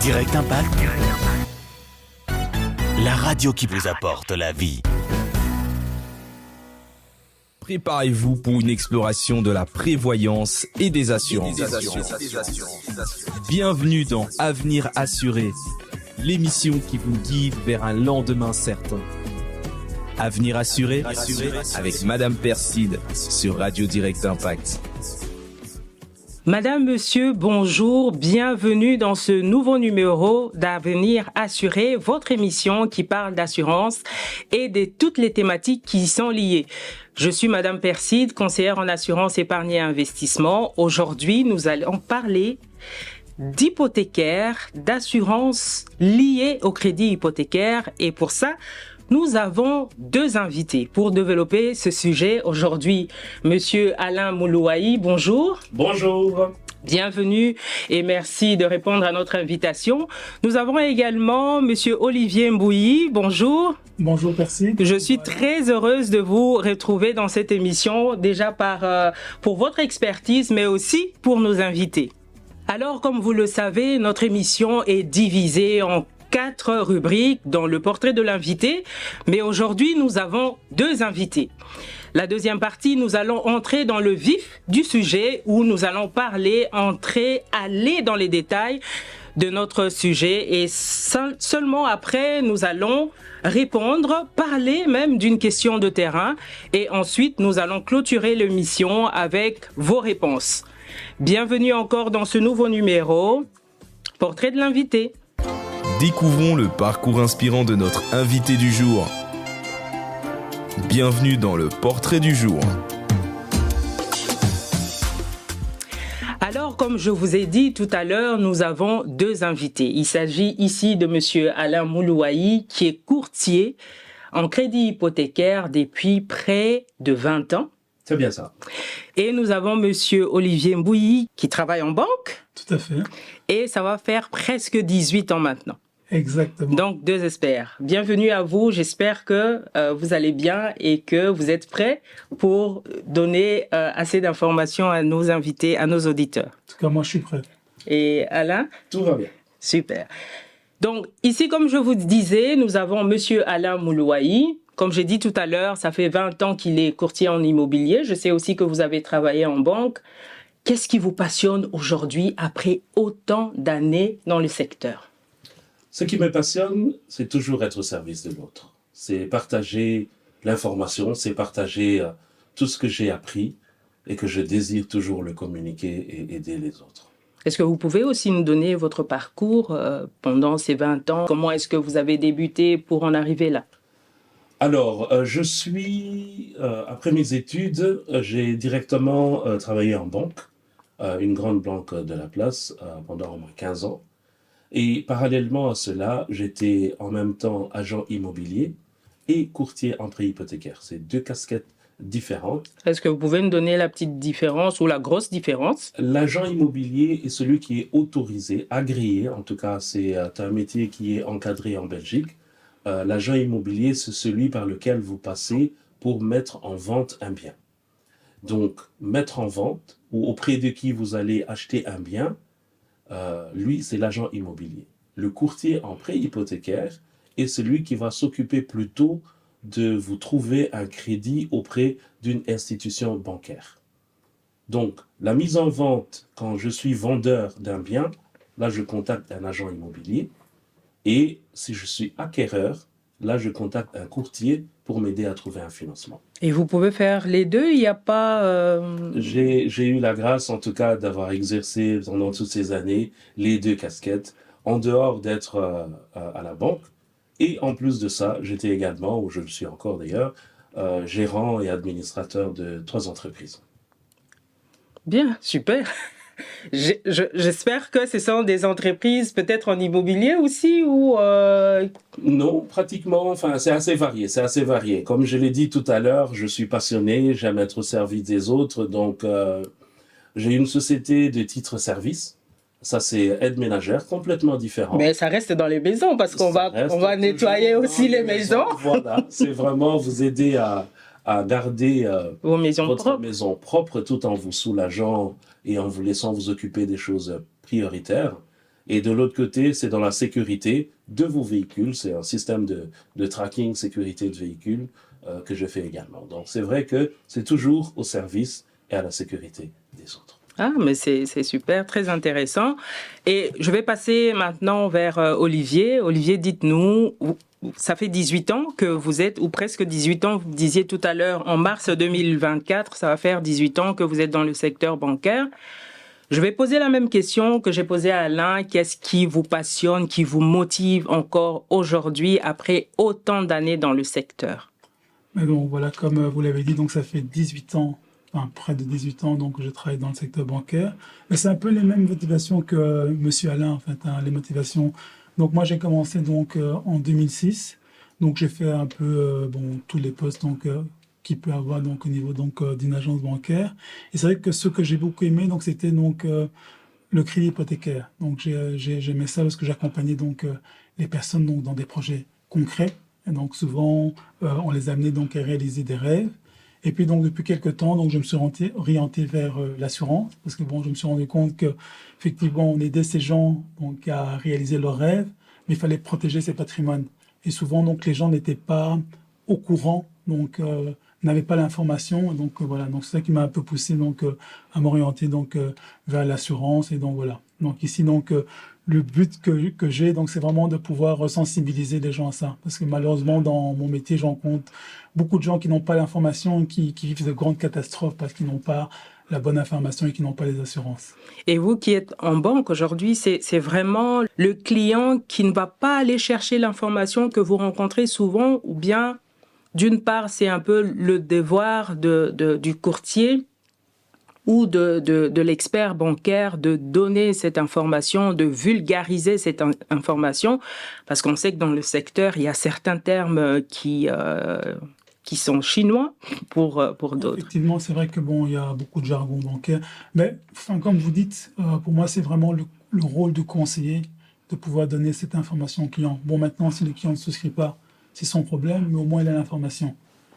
Direct Impact, la radio qui vous apporte la vie. Préparez-vous pour une exploration de la prévoyance et des assurances. Bienvenue dans Avenir Assuré, l'émission qui vous guide vers un lendemain certain. Avenir Assuré avec Madame Perside sur Radio Direct Impact. Madame, monsieur, bonjour, bienvenue dans ce nouveau numéro d'Avenir Assuré, votre émission qui parle d'assurance et de toutes les thématiques qui y sont liées. Je suis Madame Perside, conseillère en assurance, épargne et investissement. Aujourd'hui, nous allons parler d'hypothécaire, d'assurance liée au crédit hypothécaire et pour ça, nous avons deux invités pour développer ce sujet. Aujourd'hui, Monsieur Alain Moulouaï, bonjour. Bonjour. Bienvenue et merci de répondre à notre invitation. Nous avons également Monsieur Olivier Mbouyi, bonjour. Bonjour, merci. Je suis très heureuse de vous retrouver dans cette émission, déjà pour votre expertise, mais aussi pour nos invités. Alors, comme vous le savez, notre émission est divisée en 4 rubriques dans le portrait de l'invité, mais aujourd'hui nous avons deux invités. La deuxième partie, nous allons entrer dans le vif du sujet où nous allons aller dans les détails de notre sujet et seulement après nous allons répondre, parler même d'une question de terrain et ensuite nous allons clôturer l'émission avec vos réponses. Bienvenue encore dans ce nouveau numéro, portrait de l'invité. Découvrons le parcours inspirant de notre invité du jour. Bienvenue dans le portrait du jour. Alors, comme je vous ai dit tout à l'heure, nous avons deux invités. Il s'agit ici de Monsieur Alain Moulouaï, qui est courtier en crédit hypothécaire depuis près de 20 ans. C'est bien ça. Et nous avons Monsieur Olivier Mbouyi, qui travaille en banque. Tout à fait. Et ça va faire presque 18 ans maintenant. Exactement. Donc, deux experts. Bienvenue à vous. J'espère que vous allez bien et que vous êtes prêts pour donner assez d'informations à nos invités, à nos auditeurs. En tout cas, moi, je suis prêt. Et Alain? Tout va bien. Super. Donc, ici, comme je vous disais, nous avons Monsieur Alain Moulouaï. Comme j'ai dit tout à l'heure, ça fait 20 ans qu'il est courtier en immobilier. Je sais aussi que vous avez travaillé en banque. Qu'est-ce qui vous passionne aujourd'hui après autant d'années dans le secteur? Ce qui me passionne, c'est toujours être au service de l'autre. C'est partager l'information, c'est partager tout ce que j'ai appris et que je désire toujours le communiquer et aider les autres. Est-ce que vous pouvez aussi nous donner votre parcours pendant ces 20 ans? Comment est-ce que vous avez débuté pour en arriver là? Alors, après mes études, j'ai directement travaillé en banque, une grande banque de la place, pendant au moins 15 ans. Et parallèlement à cela, j'étais en même temps agent immobilier et courtier en prêt hypothécaire. C'est deux casquettes différentes. Est-ce que vous pouvez nous donner la petite différence ou la grosse différence? L'agent immobilier est celui qui est autorisé, agréé, en tout cas c'est un métier qui est encadré en Belgique. L'agent immobilier, c'est celui par lequel vous passez pour mettre en vente un bien. Donc, mettre en vente ou auprès de qui vous allez acheter un bien, lui, c'est l'agent immobilier. Le courtier en prêt hypothécaire est celui qui va s'occuper plutôt de vous trouver un crédit auprès d'une institution bancaire. Donc, la mise en vente, quand je suis vendeur d'un bien, là, je contacte un agent immobilier. Et si je suis acquéreur, là, je contacte un courtier pour m'aider à trouver un financement. Et vous pouvez faire les deux, il n'y a pas... J'ai eu la grâce, en tout cas, d'avoir exercé pendant toutes ces années les deux casquettes, en dehors d'être à la banque. Et en plus de ça, j'étais également, ou je le suis encore d'ailleurs, gérant et administrateur de 3 entreprises. Bien, super. J'espère que ce sont des entreprises peut-être en immobilier aussi ou... Non, pratiquement, enfin c'est assez varié. Comme je l'ai dit tout à l'heure, je suis passionné, j'aime être au service des autres, donc j'ai une société de titres-services. Ça, c'est aide ménagère, complètement différent. Mais ça reste dans les maisons parce qu'on va nettoyer aussi les maisons. Voilà, c'est vraiment vous aider à garder votre maison propre tout en vous soulageant et en vous laissant vous occuper des choses prioritaires. Et de l'autre côté, c'est dans la sécurité de vos véhicules. C'est un système de tracking, sécurité de véhicules que je fais également. Donc, c'est vrai que c'est toujours au service et à la sécurité des autres. Ah, mais c'est super, très intéressant. Et je vais passer maintenant vers Olivier. Olivier, dites-nous, ça fait 18 ans que vous êtes, ou presque 18 ans, vous disiez tout à l'heure, en mars 2024, ça va faire 18 ans que vous êtes dans le secteur bancaire. Je vais poser la même question que j'ai posée à Alain. Qu'est-ce qui vous passionne, qui vous motive encore aujourd'hui, après autant d'années dans le secteur? Mais bon, voilà, comme vous l'avez dit, donc ça fait 18 ans, enfin près de 18 ans, donc je travaille dans le secteur bancaire. Mais c'est un peu les mêmes motivations que Monsieur Alain, en fait, hein, les motivations. Donc moi, j'ai commencé donc en 2006. Donc j'ai fait un peu bon tous les postes donc qu'il peut avoir donc au niveau donc d'une agence bancaire. Et c'est vrai que ce que j'ai beaucoup aimé, donc c'était donc le crédit hypothécaire. Donc j'aimais ça parce que j'accompagnais donc les personnes donc dans des projets concrets. Et donc souvent, on les amenait donc à réaliser des rêves. Et puis donc depuis quelques temps, donc je me suis orienté vers l'assurance parce que bon, je me suis rendu compte que effectivement, on aidait ces gens donc à réaliser leurs rêves, mais il fallait protéger ces patrimoines. Et souvent donc les gens n'étaient pas au courant, donc n'avaient pas l'information. Donc voilà, donc c'est ça qui m'a un peu poussé donc à m'orienter donc vers l'assurance. Et donc voilà. Donc ici donc le but que j'ai, donc, c'est vraiment de pouvoir sensibiliser les gens à ça. Parce que malheureusement, dans mon métier, je rencontre beaucoup de gens qui n'ont pas l'information et qui vivent de grandes catastrophes parce qu'ils n'ont pas la bonne information et qui n'ont pas les assurances. Et vous qui êtes en banque aujourd'hui, c'est vraiment le client qui ne va pas aller chercher l'information que vous rencontrez souvent, ou bien, d'une part, c'est un peu le devoir du courtier ou de l'expert bancaire de donner cette information, de vulgariser cette information, parce qu'on sait que dans le secteur, il y a certains termes qui sont chinois pour d'autres. Effectivement, c'est vrai que bon, il y a beaucoup de jargon bancaire, mais enfin, comme vous dites, pour moi, c'est vraiment le rôle du conseiller de pouvoir donner cette information au client. Bon, maintenant, si le client ne souscrit pas, c'est son problème, mais au moins il a l'information.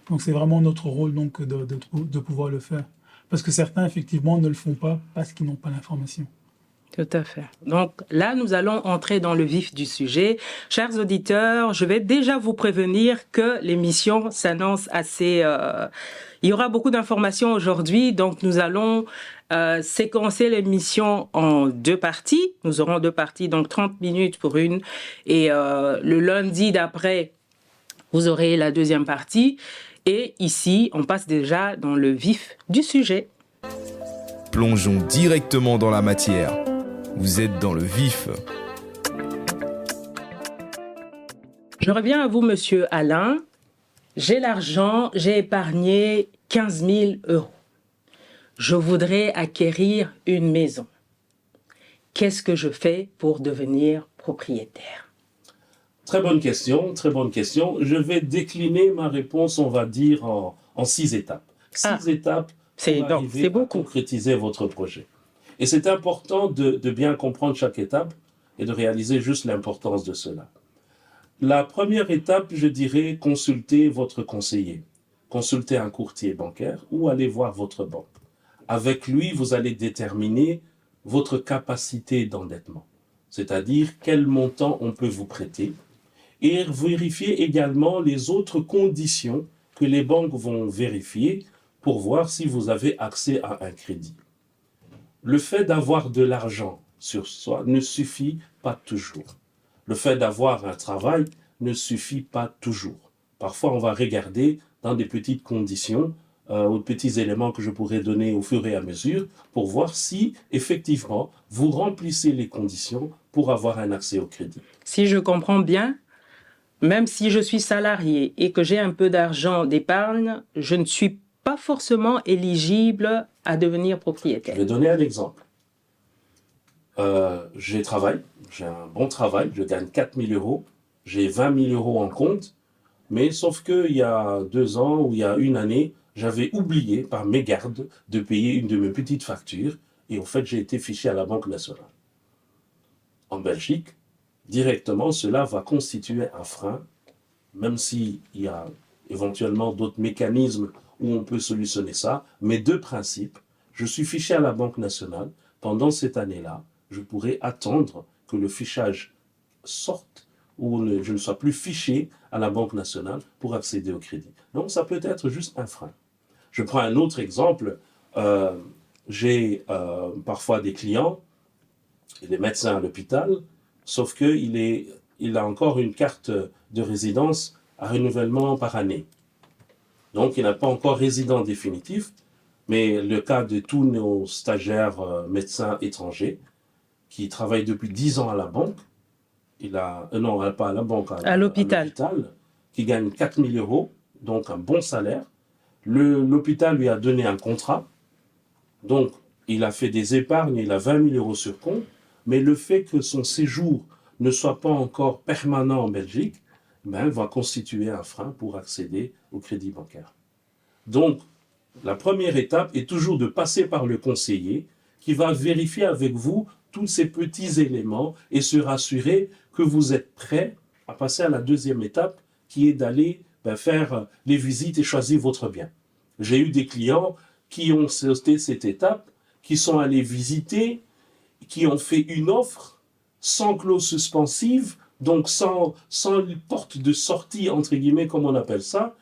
Donc, c'est vraiment notre rôle donc de pouvoir le faire. Parce que certains, effectivement, ne le font pas parce qu'ils n'ont pas l'information. Tout à fait. Donc là, nous allons entrer dans le vif du sujet. Chers auditeurs, je vais déjà vous prévenir que l'émission s'annonce assez... Il y aura beaucoup d'informations aujourd'hui, donc nous allons séquencer l'émission en 2 parties. Nous aurons 2 parties, donc 30 minutes pour une. Et le lundi d'après, vous aurez la 2e partie. Et ici, on passe déjà dans le vif du sujet. Plongeons directement dans la matière. Vous êtes dans le vif. Je reviens à vous, Monsieur Alain. J'ai l'argent, j'ai épargné 15 000 euros. Je voudrais acquérir une maison. Qu'est-ce que je fais pour devenir propriétaire? Très bonne question, très bonne question. Je vais décliner ma réponse, on va dire, en 6 étapes. 6 étapes pour arriver à concrétiser votre projet. Et c'est important de bien comprendre chaque étape et de réaliser juste l'importance de cela. La première étape, je dirais, consultez votre conseiller. Consultez un courtier bancaire ou allez voir votre banque. Avec lui, vous allez déterminer votre capacité d'endettement, c'est-à-dire quel montant on peut vous prêter, et vérifier également les autres conditions que les banques vont vérifier pour voir si vous avez accès à un crédit. Le fait d'avoir de l'argent sur soi ne suffit pas toujours. Le fait d'avoir un travail ne suffit pas toujours. Parfois, on va regarder dans des petites conditions ou petits éléments que je pourrais donner au fur et à mesure pour voir si, effectivement, vous remplissez les conditions pour avoir un accès au crédit. Si je comprends bien, même si je suis salarié et que j'ai un peu d'argent d'épargne, je ne suis pas forcément éligible à devenir propriétaire. Je vais donner un exemple. J'ai un bon travail, je gagne 4 000 euros, j'ai 20 000 euros en compte, mais sauf qu'il y a 2 ans ou il y a 1 année, j'avais oublié par mégarde de payer une de mes petites factures et en fait j'ai été fiché à la Banque nationale. En Belgique, directement, cela va constituer un frein, même s'il y a éventuellement d'autres mécanismes où on peut solutionner ça, mais de principe, je suis fiché à la Banque nationale. Pendant cette année-là, je pourrais attendre que le fichage sorte ou je ne sois plus fiché à la Banque nationale pour accéder au crédit. Donc ça peut être juste un frein. Je prends un autre exemple. J'ai parfois des clients, il est médecin à l'hôpital, sauf qu'il a encore une carte de résidence à renouvellement par année. Donc il n'a pas encore résident définitif, mais le cas de tous nos stagiaires médecins étrangers qui travaillent depuis 10 ans à la banque, non, pas à la banque, à l'hôpital, qui gagne 4 000 euros, donc un bon salaire. L'hôpital lui a donné un contrat, donc il a fait des épargnes, il a 20 000 euros sur compte, mais le fait que son séjour ne soit pas encore permanent en Belgique, va constituer un frein pour accéder au crédit bancaire. Donc, la première étape est toujours de passer par le conseiller qui va vérifier avec vous tous ces petits éléments et se rassurer que vous êtes prêt à passer à la deuxième étape qui est d'aller faire les visites et choisir votre bien. J'ai eu des clients qui ont sauté cette étape, qui sont allés visiter, qui ont fait une offre sans clause suspensive, donc sans porte de sortie, entre guillemets, comme on appelle ça.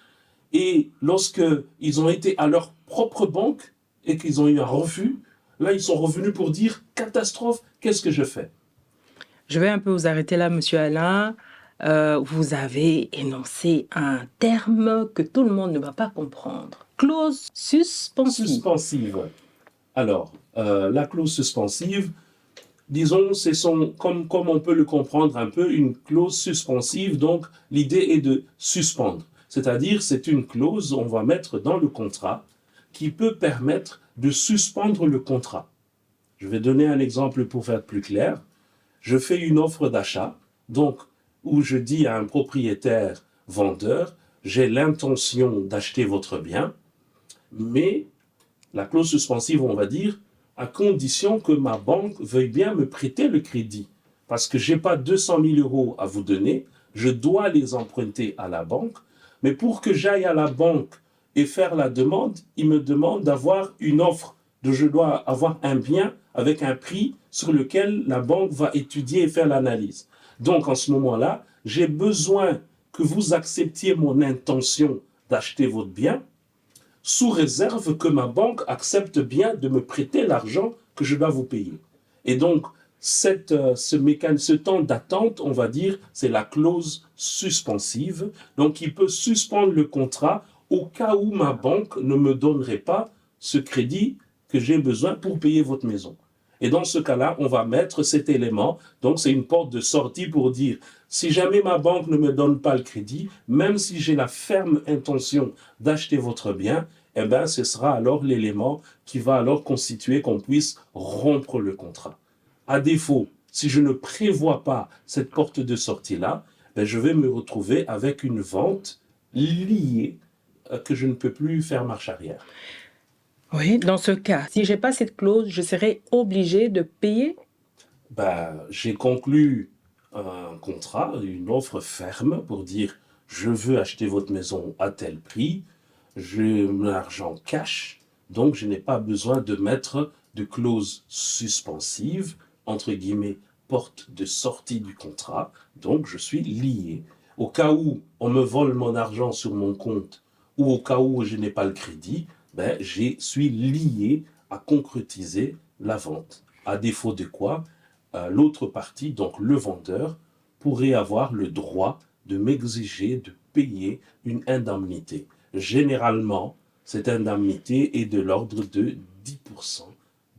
Et lorsqu'ils ont été à leur propre banque et qu'ils ont eu un refus, là, ils sont revenus pour dire « catastrophe, qu'est-ce que je fais ?» Je vais un peu vous arrêter là, Monsieur Alain. Vous avez énoncé un terme que tout le monde ne va pas comprendre. Clause suspensive. Suspensive. Alors, la clause suspensive, disons, comme on peut le comprendre un peu, une clause suspensive. Donc, l'idée est de suspendre. C'est-à-dire, c'est une clause, on va mettre dans le contrat, qui peut permettre de suspendre le contrat. Je vais donner un exemple pour faire plus clair. Je fais une offre d'achat, donc, où je dis à un propriétaire vendeur, j'ai l'intention d'acheter votre bien, mais la clause suspensive, on va dire, à condition que ma banque veuille bien me prêter le crédit. Parce que je n'ai pas 200 000 euros à vous donner, je dois les emprunter à la banque, mais pour que j'aille à la banque et faire la demande, il me demande d'avoir une offre, je dois avoir un bien avec un prix sur lequel la banque va étudier et faire l'analyse. Donc, en ce moment-là, j'ai besoin que vous acceptiez mon intention d'acheter votre bien, sous réserve que ma banque accepte bien de me prêter l'argent que je dois vous payer. Et donc, ce temps d'attente, on va dire, c'est la clause suspensive. Donc, il peut suspendre le contrat au cas où ma banque ne me donnerait pas ce crédit que j'ai besoin pour payer votre maison. Et dans ce cas-là, on va mettre cet élément. Donc, c'est une porte de sortie pour dire, si jamais ma banque ne me donne pas le crédit, même si j'ai la ferme intention d'acheter votre bien, ce sera alors l'élément qui va alors constituer qu'on puisse rompre le contrat. À défaut, si je ne prévois pas cette porte de sortie-là, je vais me retrouver avec une vente liée que je ne peux plus faire marche arrière. Oui, dans ce cas, si je n'ai pas cette clause, je serai obligé de payer? J'ai conclu un contrat, une offre ferme pour dire je veux acheter votre maison à tel prix, j'ai mon argent cash, donc je n'ai pas besoin de mettre de clause suspensive, entre guillemets, porte de sortie du contrat, donc je suis lié. Au cas où on me vole mon argent sur mon compte ou au cas où je n'ai pas le crédit, je suis lié à concrétiser la vente. À défaut de quoi, l'autre partie, donc le vendeur, pourrait avoir le droit de m'exiger de payer une indemnité. Généralement, cette indemnité est de l'ordre de 10%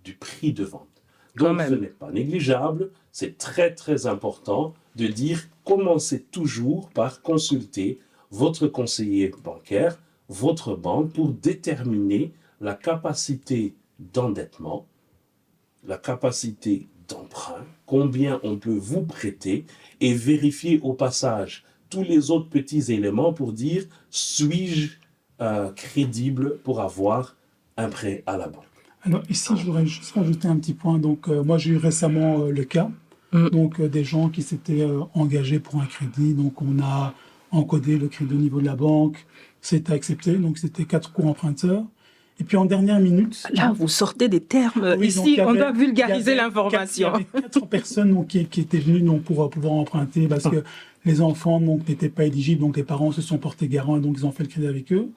du prix de vente. Donc, ce n'est pas négligeable, c'est très très important de dire commencez toujours par consulter votre conseiller bancaire, votre banque, pour déterminer la capacité d'endettement, la capacité d'emprunt, combien on peut vous prêter et vérifier au passage tous les autres petits éléments pour dire suis-je crédible pour avoir un prêt à la banque. Alors ici, je voudrais juste rajouter un petit point. Donc, moi, j'ai eu récemment le cas des gens qui s'étaient engagés pour un crédit. Donc, on a encodé le crédit au niveau de la banque. C'était accepté. Donc, c'était 4 co-emprunteurs. Et puis en dernière minute... Là, vous sortez des termes. Oui, donc, Ici, on doit il y vulgariser avait l'information. Il y avait 4 personnes donc, qui étaient venues donc, pour pouvoir emprunter parce que les enfants donc, n'étaient pas éligibles, donc les parents se sont portés garant et donc ils ont fait le crédit avec eux.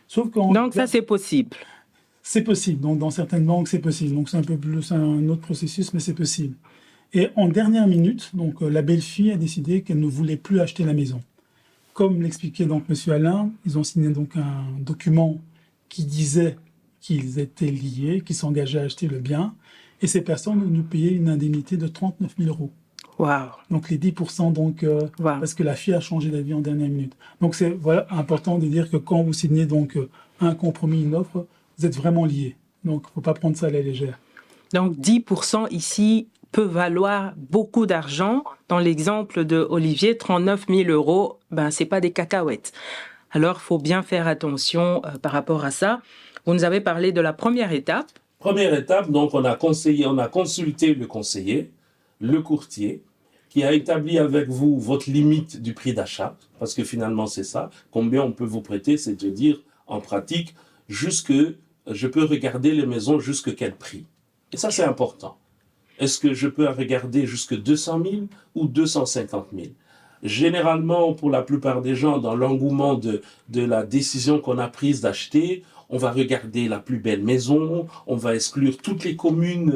Sauf qu'en... Donc ça, c'est possible. C'est possible. Donc dans certaines banques, c'est possible. Donc c'est un peu plus c'est un autre processus, mais c'est possible. Et en dernière minute, donc la belle-fille a décidé qu'elle ne voulait plus acheter la maison. Comme l'expliquait donc Monsieur Alain, ils ont signé donc un document qui disait qu'ils étaient liés, qu'ils s'engageaient à acheter le bien, et ces personnes ont dû payer une indemnité de 39 000 euros. Waouh. Donc les 10%, donc, Wow. parce que la fille a changé d'avis en dernière minute. Donc c'est voilà, important de dire que quand vous signez donc, un compromis, une offre, vous êtes vraiment liés. Donc il ne faut pas prendre ça à la légère. Donc 10% ici peut valoir beaucoup d'argent. Dans l'exemple de Olivier, 39 000 euros, ben, ce n'est pas des cacahuètes. Alors, il faut bien faire attention par rapport à ça. Vous nous avez parlé de la première étape. Première étape, donc on a consulté le conseiller, le courtier, qui a établi avec vous votre limite du prix d'achat, parce que finalement c'est ça, combien on peut vous prêter, c'est de dire en pratique, je peux regarder les maisons jusque quel prix. Et ça c'est important. Est-ce que je peux regarder jusque 200 000 ou 250 000? Généralement, pour la plupart des gens, dans l'engouement de la décision qu'on a prise d'acheter, on va regarder la plus belle maison, on va exclure toutes les communes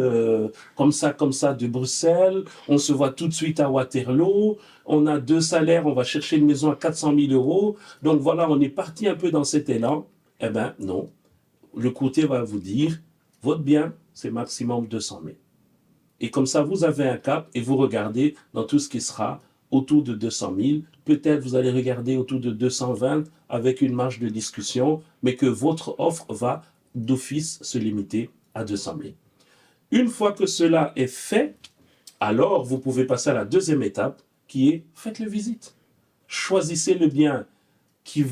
comme ça de Bruxelles, on se voit tout de suite à Waterloo, on a 2 salaires, on va chercher une maison à 400 000 euros. Donc voilà, on est parti un peu dans cet élan. Eh bien non, le courtier va vous dire, votre bien, c'est maximum 200 000. Et comme ça, vous avez un cap et vous regardez dans tout ce qui sera autour de 200 000. Peut-être vous allez regarder autour de 220 avec une marge de discussion, mais que votre offre va d'office se limiter à 200 000. Une fois que cela est fait, alors vous pouvez passer à la deuxième étape qui est faites le visite. Choisissez le bien qui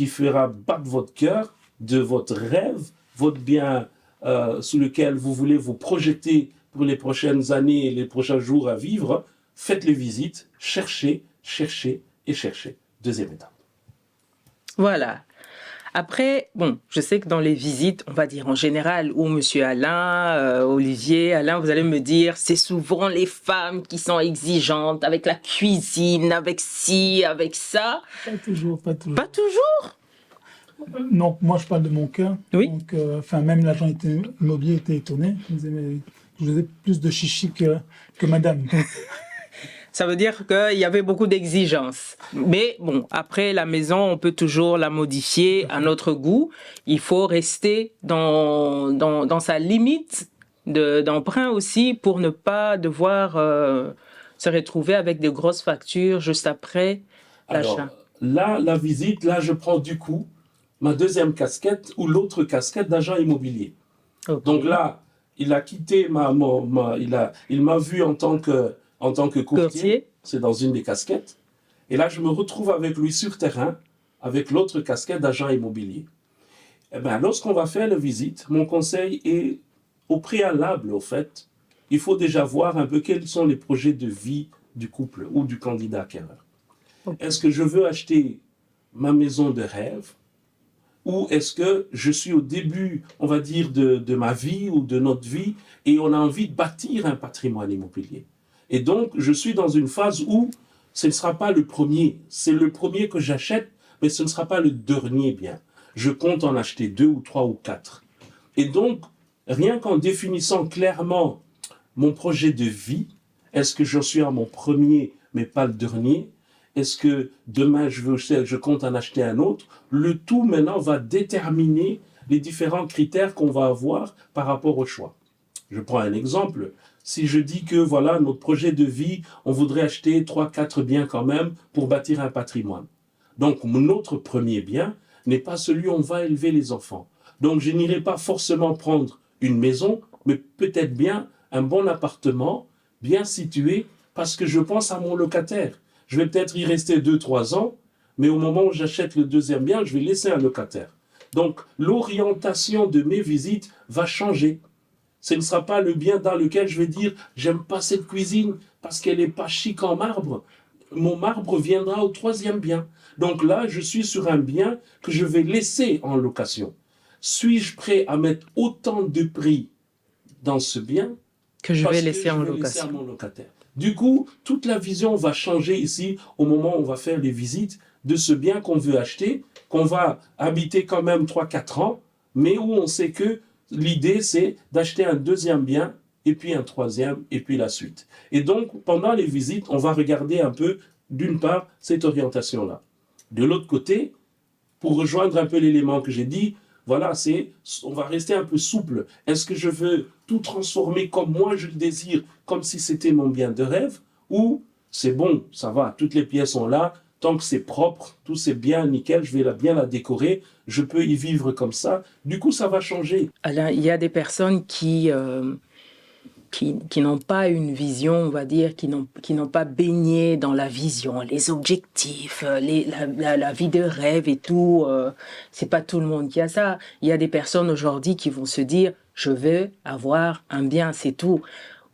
fera battre votre cœur, de votre rêve, votre bien sous lequel vous voulez vous projeter pour les prochaines années et les prochains jours à vivre. Faites les visites, cherchez, cherchez et cherchez. Deuxième étape. Voilà. Après, bon, je sais que dans les visites, on va dire en général, ou Monsieur Alain, Olivier, Alain, vous allez me dire, c'est souvent les femmes qui sont exigeantes avec la cuisine, avec ci, avec ça. Pas toujours, pas toujours. Pas toujours. Non, moi je parle de mon cas. Oui. Donc, même l'agent immobilier était étonné. Il me disait, mais je faisais plus de chichi que madame. Ça veut dire qu'il y avait beaucoup d'exigences. Mais bon, après, la maison, on peut toujours la modifier à notre goût. Il faut rester dans sa limite d'emprunt aussi pour ne pas devoir se retrouver avec de grosses factures juste après l'achat. Alors, là, la visite, là, je prends du coup ma deuxième casquette ou l'autre casquette d'agent immobilier. Okay. Donc là, il a quitté il m'a vu en tant que courtier, c'est dans une des casquettes. Et là, je me retrouve avec lui sur terrain, avec l'autre casquette d'agent immobilier. Eh bien, lorsqu'on va faire la visite, mon conseil est au préalable, au fait, il faut déjà voir un peu quels sont les projets de vie du couple ou du candidat acquéreur. Okay. Est-ce que je veux acheter ma maison de rêve ou est-ce que je suis au début, on va dire, de ma vie ou de notre vie et on a envie de bâtir un patrimoine immobilier? Et donc, je suis dans une phase où ce ne sera pas le premier. C'est le premier que j'achète, mais ce ne sera pas le dernier bien. Je compte en acheter 2 ou 3 ou 4. Et donc, rien qu'en définissant clairement mon projet de vie, est-ce que je suis à mon premier, mais pas le dernier? Est-ce que demain, je compte en acheter un autre? Le tout, maintenant, va déterminer les différents critères qu'on va avoir par rapport au choix. Je prends un exemple. Si je dis que voilà, notre projet de vie, on voudrait acheter 3-4 biens quand même pour bâtir un patrimoine. Donc, notre premier bien n'est pas celui où on va élever les enfants. Donc, je n'irai pas forcément prendre une maison, mais peut-être bien un bon appartement, bien situé, parce que je pense à mon locataire. Je vais peut-être y rester 2-3 ans, mais au moment où j'achète le deuxième bien, je vais laisser un locataire. Donc, l'orientation de mes visites va changer. Ce ne sera pas le bien dans lequel je vais dire « j'aime pas cette cuisine parce qu'elle n'est pas chic en marbre ». Mon marbre viendra au 3e bien. Donc là, je suis sur un bien que je vais laisser en location. Suis-je prêt à mettre autant de prix dans ce bien Que je parce vais que laisser en je vais laisser à location. mon locataire? Du coup, toute la vision va changer ici au moment où on va faire les visites de ce bien qu'on veut acheter, qu'on va habiter quand même 3-4 ans, mais où on sait que l'idée, c'est d'acheter un deuxième bien, et puis un troisième, et puis la suite. Et donc, pendant les visites, on va regarder un peu, d'une part, cette orientation-là. De l'autre côté, pour rejoindre un peu l'élément que j'ai dit, voilà, on va rester un peu souple. Est-ce que je veux tout transformer comme moi je le désire, comme si c'était mon bien de rêve, ou c'est bon, ça va, toutes les pièces sont là, tant que c'est propre, tout c'est bien, nickel, je vais bien la décorer, je peux y vivre comme ça. Du coup, ça va changer. Alain, il y a des personnes qui n'ont pas une vision, on va dire, qui n'ont pas baigné dans la vision, les objectifs, la vie de rêve et tout. C'est pas tout le monde qui a ça. Il y a des personnes aujourd'hui qui vont se dire, je veux avoir un bien, c'est tout.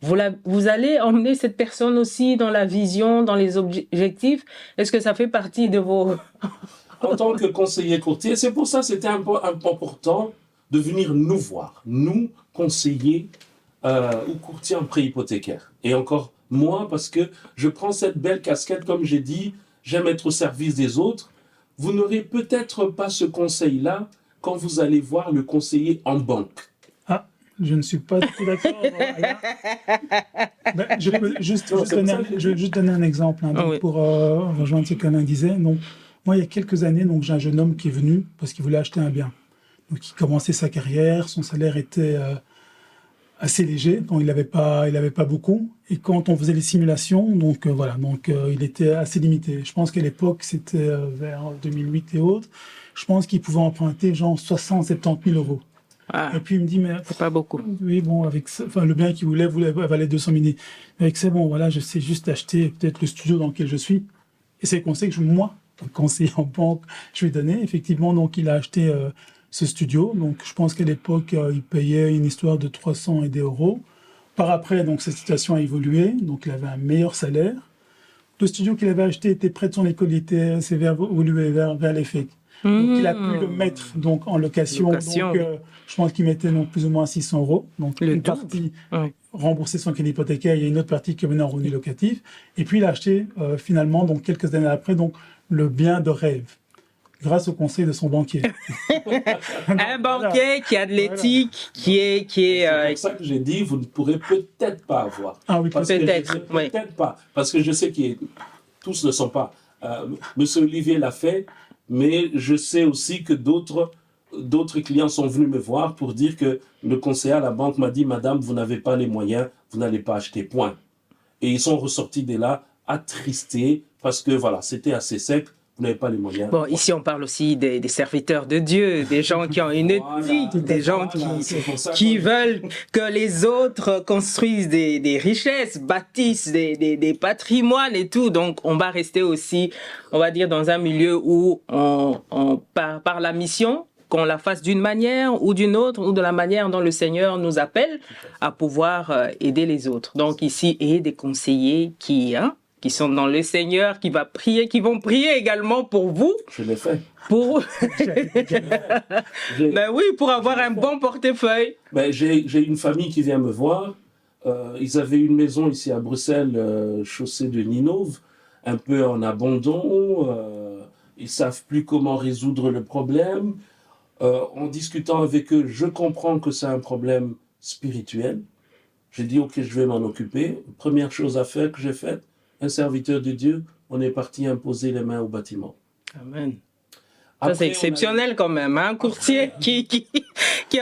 Vous allez emmener cette personne aussi dans la vision, dans les objectifs. Est-ce que ça fait partie de vos... En tant que conseiller courtier, c'est pour ça que c'était important de venir nous voir, nous, conseillers ou courtiers en prêt hypothécaire. Et encore moi, parce que je prends cette belle casquette, comme j'ai dit, j'aime être au service des autres. Vous n'aurez peut-être pas ce conseil-là quand vous allez voir le conseiller en banque. Ah, je ne suis pas du tout d'accord. Voilà. Ben, je peux juste donner un exemple hein, donc, Oui. pour rejoindre ce qu'Alain disait. Donc, moi, il y a quelques années, donc, j'ai un jeune homme qui est venu parce qu'il voulait acheter un bien. Donc, il commençait sa carrière, son salaire était assez léger, donc il n'avait pas beaucoup. Et quand on faisait les simulations, donc il était assez limité. Je pense qu'à l'époque, c'était vers 2008 et autres, je pense qu'il pouvait emprunter genre 60-70 000 euros. Ah, Et puis il me dit, mais c'est pas beaucoup. oui, bon, avec ça, enfin, le bien qu'il valait 200 000. Avec ça, bon, voilà, je sais juste acheter peut-être le studio dans lequel je suis. Et c'est le conseil que moi, conseiller en banque, je lui ai donné. Effectivement, donc il a acheté ce studio. Donc je pense qu'à l'époque, il payait une histoire de 300 et des euros. Par après, donc cette situation a évolué. Donc il avait un meilleur salaire. Le studio qu'il avait acheté était près de son école, s'est évolué vers les FEC. Donc il a pu le mettre donc en location. Donc je pense qu'il mettait donc plus ou moins 600 euros. Donc une partie rembourser son crédit hypothécaire, il y a une autre partie qui venait en revenu locatif. Et puis il a acheté finalement donc quelques années après donc le bien de rêve grâce au conseil de son banquier. Un banquier qui a de l'éthique, qui est C'est pour ça que j'ai dit, vous ne pourrez peut-être pas avoir. Ah oui, peut-être pas. Parce que je sais que tous ne sont pas. Monsieur Olivier l'a fait, mais je sais aussi que d'autres clients sont venus me voir pour dire que le conseiller à la banque m'a dit, madame, vous n'avez pas les moyens, vous n'allez pas acheter, point. Et ils sont ressortis de là attristés parce que voilà, c'était assez sec. Vous n'avez pas les moyens. Bon, ici, on parle aussi des serviteurs de Dieu, des gens qui ont une éthique, des gens qui veulent que les autres construisent des richesses, bâtissent des patrimoines et tout. Donc, on va rester aussi, on va dire, dans un milieu où par la mission, qu'on la fasse d'une manière ou d'une autre, ou de la manière dont le Seigneur nous appelle à pouvoir aider les autres. Donc, ici, et des conseillers qui sont dans le Seigneur, qui vont prier également pour vous. Je l'ai fait. Ben oui, pour avoir un bon portefeuille. Ben, j'ai une famille qui vient me voir. Ils avaient une maison ici à Bruxelles, chaussée de Ninove, un peu en abandon. Ils savent plus comment résoudre le problème. En discutant avec eux, je comprends que c'est un problème spirituel. J'ai dit, ok, je vais m'en occuper. Première chose à faire que j'ai faite, un serviteur de Dieu, on est parti imposer les mains au bâtiment. Amen. Après, ça, c'est exceptionnel quand même, hein? Un courtier qui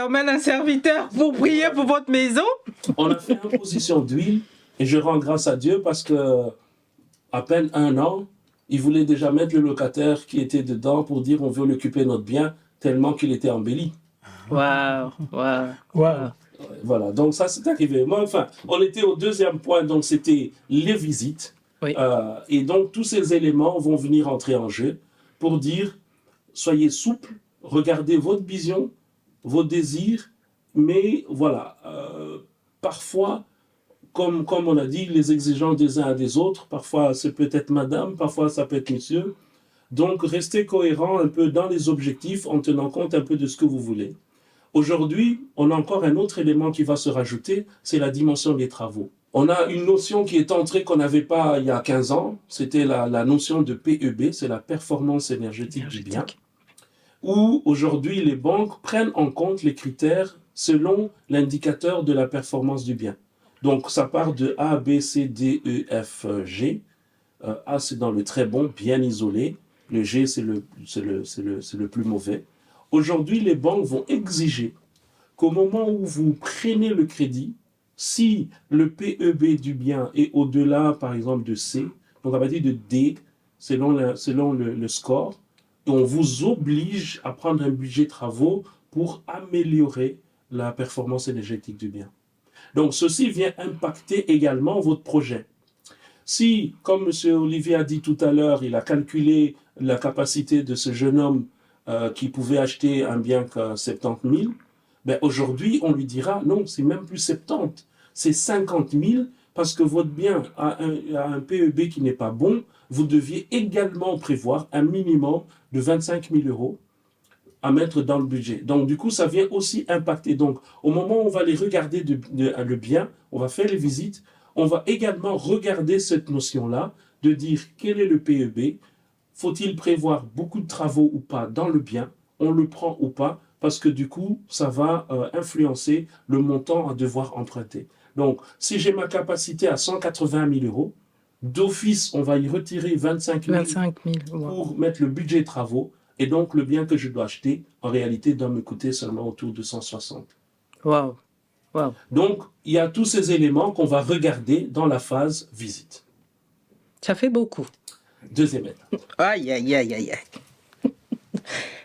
emmène un serviteur pour prier pour votre maison. On a fait imposition d'huile et je rends grâce à Dieu parce que à peine 1 an, il voulait déjà mettre le locataire qui était dedans pour dire on veut l'occuper notre bien tellement qu'il était embelli. Waouh. Voilà, donc ça c'est arrivé. Mais enfin, on était au deuxième point, donc c'était les visites. Oui. Et donc tous ces éléments vont venir entrer en jeu pour dire soyez souple, regardez votre vision, vos désirs, mais voilà, parfois, comme on a dit, les exigences des uns et des autres, parfois c'est peut-être madame, parfois ça peut être monsieur. Donc restez cohérent un peu dans les objectifs en tenant compte un peu de ce que vous voulez. Aujourd'hui, on a encore un autre élément qui va se rajouter, c'est la dimension des travaux. On a une notion qui est entrée qu'on n'avait pas il y a 15 ans, c'était la notion de PEB, c'est la performance énergétique du bien, où aujourd'hui les banques prennent en compte les critères selon l'indicateur de la performance du bien. Donc ça part de A, B, C, D, E, F, G. A c'est dans le très bon, bien isolé, le G c'est le plus mauvais. Aujourd'hui les banques vont exiger qu'au moment où vous prenez le crédit, si le PEB du bien est au-delà, par exemple, de C, donc à partir de D, selon le score, on vous oblige à prendre un budget travaux pour améliorer la performance énergétique du bien. Donc, ceci vient impacter également votre projet. Si, comme M. Olivier a dit tout à l'heure, il a calculé la capacité de ce jeune homme qui pouvait acheter un bien qu'à 70 000, ben aujourd'hui, on lui dira non, c'est même plus 70, c'est 50 000 parce que votre bien a un PEB qui n'est pas bon. Vous deviez également prévoir un minimum de 25 000 euros à mettre dans le budget. Donc, du coup, ça vient aussi impacter. Donc, au moment où on va les regarder le bien, on va faire les visites, on va également regarder cette notion-là de dire quel est le PEB, faut-il prévoir beaucoup de travaux ou pas dans le bien, on le prend ou pas, parce que du coup, ça va influencer le montant à devoir emprunter. Donc, si j'ai ma capacité à 180 000 euros, d'office, on va y retirer 25 000 pour mettre le budget travaux, et donc le bien que je dois acheter, en réalité, doit me coûter seulement autour de 160. Wow. Wow. Donc, il y a tous ces éléments qu'on va regarder dans la phase visite. Ça fait beaucoup. Deuxième étape. Aïe, aïe, aïe, aïe.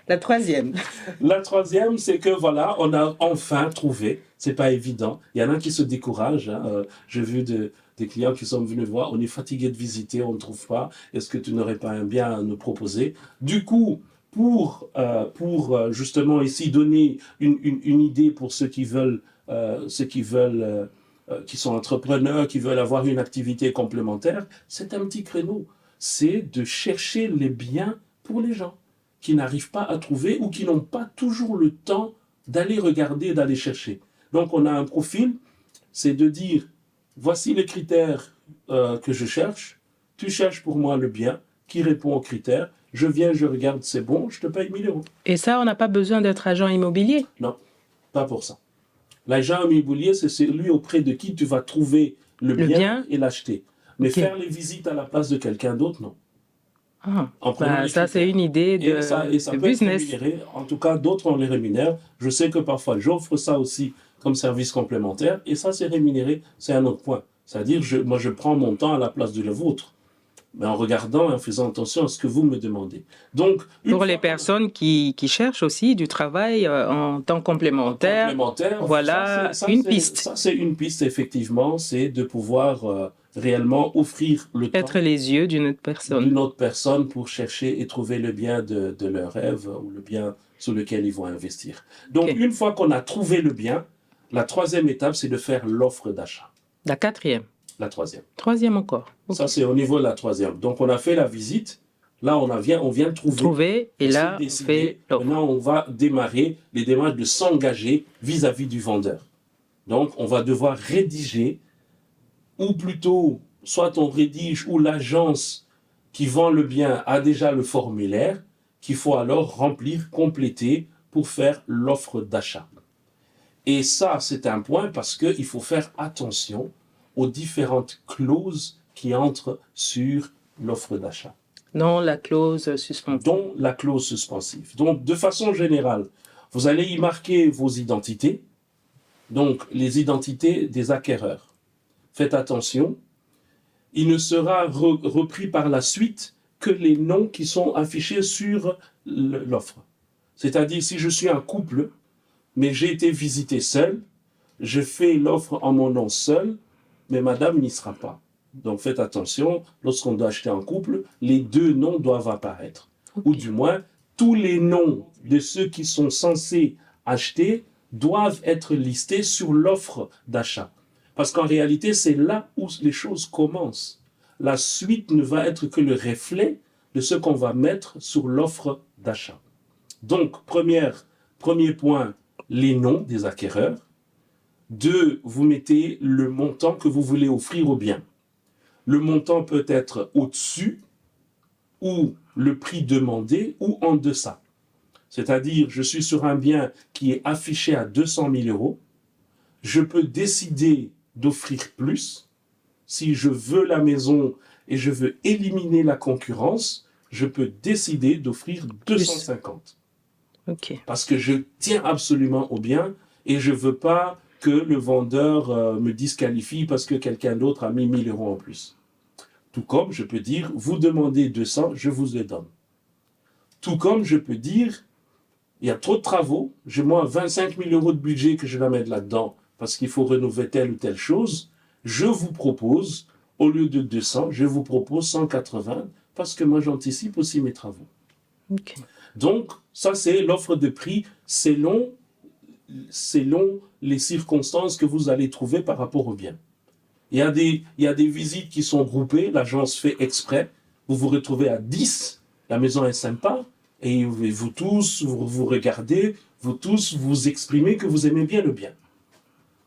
La troisième. La troisième, c'est que voilà, on a enfin trouvé, c'est pas évident. Il y en a qui se découragent. J'ai vu des clients qui sont venus voir, on est fatigué de visiter, on ne trouve pas. Est-ce que tu n'aurais pas un bien à nous proposer? Du coup, pour justement ici donner une idée pour ceux qui veulent, qui sont entrepreneurs, qui veulent avoir une activité complémentaire, c'est un petit créneau. C'est de chercher les biens pour les gens qui n'arrivent pas à trouver ou qui n'ont pas toujours le temps d'aller regarder, d'aller chercher. Donc, on a un profil, c'est de dire, voici les critères que je cherche, tu cherches pour moi le bien qui répond aux critères, je viens, je regarde, c'est bon, je te paye 1 000 euros. Et ça, on n'a pas besoin d'être agent immobilier? Non, pas pour ça. L'agent immobilier, c'est celui auprès de qui tu vas trouver le bien et l'acheter. Mais faire les visites à la place de quelqu'un d'autre, non. Ah, ça, c'est une idée de, ça de peut business. être rémunéré. En tout cas, d'autres, on les rémunère. Je sais que parfois, j'offre ça aussi comme service complémentaire. Et ça, c'est rémunéré. C'est un autre point. C'est-à-dire, moi, je prends mon temps à la place de le vôtre. Mais en regardant et en faisant attention à ce que vous me demandez. Donc, pour les personnes qui cherchent aussi du travail en temps complémentaire, voilà une piste. Ça, c'est une piste, effectivement. C'est de pouvoir réellement offrir le temps. Être les yeux d'une autre personne. Pour chercher et trouver le bien de leur rêve ou le bien sur lequel ils vont investir. Donc, une fois qu'on a trouvé le bien, la troisième étape, c'est de faire l'offre d'achat. La quatrième. La troisième. Troisième encore. Okay. Ça, c'est au niveau de la troisième. Donc, on a fait la visite. Là, on vient de trouver. Et là, on fait l'offre. Maintenant, on va démarrer les démarches de s'engager vis-à-vis du vendeur. Donc, on va devoir rédiger, ou plutôt, soit on rédige, ou l'agence qui vend le bien a déjà le formulaire qu'il faut alors remplir, compléter pour faire l'offre d'achat. Et ça, c'est un point parce qu'il faut faire attention aux différentes clauses qui entrent sur l'offre d'achat. Dont la clause suspensive. Dont la clause suspensive. Donc, de façon générale, vous allez y marquer vos identités, donc les identités des acquéreurs. Faites attention, il ne sera repris par la suite que les noms qui sont affichés sur l'offre. C'est-à-dire, si je suis un couple, mais j'ai été visité seul, je fais l'offre en mon nom seul, mais madame n'y sera pas. Donc faites attention, lorsqu'on doit acheter en couple, les deux noms doivent apparaître. Okay. Ou du moins, tous les noms de ceux qui sont censés acheter doivent être listés sur l'offre d'achat. Parce qu'en réalité, c'est là où les choses commencent. La suite ne va être que le reflet de ce qu'on va mettre sur l'offre d'achat. Donc, premier point, les noms des acquéreurs. 2, vous mettez le montant que vous voulez offrir au bien. Le montant peut être au-dessus ou le prix demandé ou en deçà. C'est-à-dire, je suis sur un bien qui est affiché à 200 000 euros. Je peux décider d'offrir plus. Si je veux la maison et je veux éliminer la concurrence, je peux décider d'offrir 250. Ok. Parce que je tiens absolument au bien et je ne veux pas que le vendeur me disqualifie parce que quelqu'un d'autre a mis 1 000 euros en plus. Tout comme je peux dire, vous demandez 200, je vous les donne. Tout comme je peux dire, il y a trop de travaux, j'ai moi 25 000 euros de budget que je vais mettre là-dedans parce qu'il faut rénover telle ou telle chose. Je vous propose, au lieu de 200, je vous propose 180 parce que moi j'anticipe aussi mes travaux. Ok. Donc, ça c'est l'offre de prix selon les circonstances que vous allez trouver par rapport au bien. Il y a des visites qui sont groupées, l'agence fait exprès, vous vous retrouvez à 10, la maison est sympa, et vous tous, vous regardez, vous tous, vous exprimez que vous aimez bien le bien.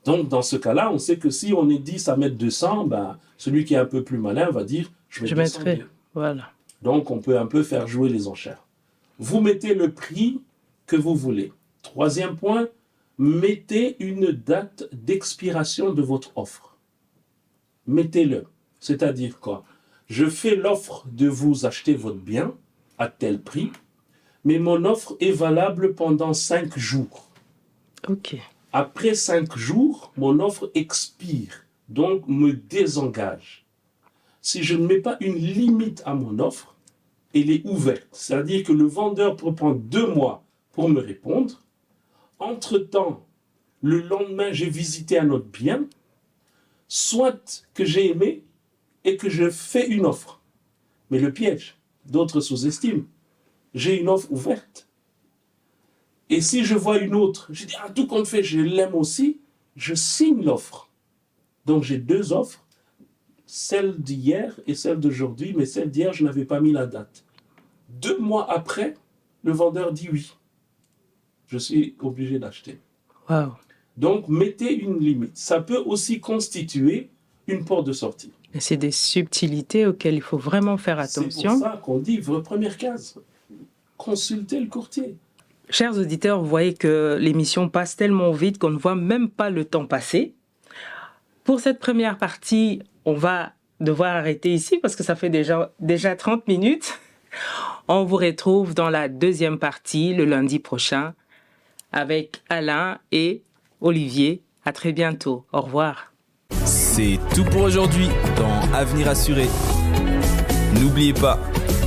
Donc, dans ce cas-là, on sait que si on est 10 à mettre 200, ben, celui qui est un peu plus malin va dire « je mettrai, bien. voilà. Donc, on peut un peu faire jouer les enchères. Vous mettez le prix que vous voulez. 3e point, mettez une date d'expiration de votre offre. Mettez-le. C'est-à-dire quoi? Je fais l'offre de vous acheter votre bien à tel prix, mais mon offre est valable pendant 5 jours. Ok. Après 5 jours, mon offre expire, donc me désengage. Si je ne mets pas une limite à mon offre, elle est ouverte. C'est-à-dire que le vendeur peut prendre 2 mois pour me répondre. Entre-temps, le lendemain, j'ai visité un autre bien, soit que j'ai aimé et que je fais une offre. Mais le piège, d'autres sous-estiment, j'ai une offre ouverte. Et si je vois une autre, je dis, ah, tout compte fait, je l'aime aussi, je signe l'offre. Donc j'ai 2 offres, celle d'hier et celle d'aujourd'hui, mais celle d'hier, je n'avais pas mis la date. 2 mois après, le vendeur dit oui. Je suis obligé d'acheter. Wow. Donc, mettez une limite. Ça peut aussi constituer une porte de sortie. Et c'est des subtilités auxquelles il faut vraiment faire attention. C'est pour ça qu'on dit, votre première case, consultez le courtier. Chers auditeurs, vous voyez que l'émission passe tellement vite qu'on ne voit même pas le temps passer. Pour cette première partie, on va devoir arrêter ici parce que ça fait déjà 30 minutes. On vous retrouve dans la 2e partie le lundi prochain avec Alain et Olivier. À très bientôt. Au revoir. C'est tout pour aujourd'hui dans Avenir Assuré. N'oubliez pas,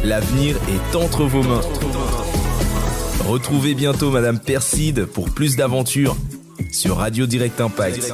l'avenir est entre vos mains. Retrouvez bientôt Madame Perside pour plus d'aventures sur Radio Direct Impact.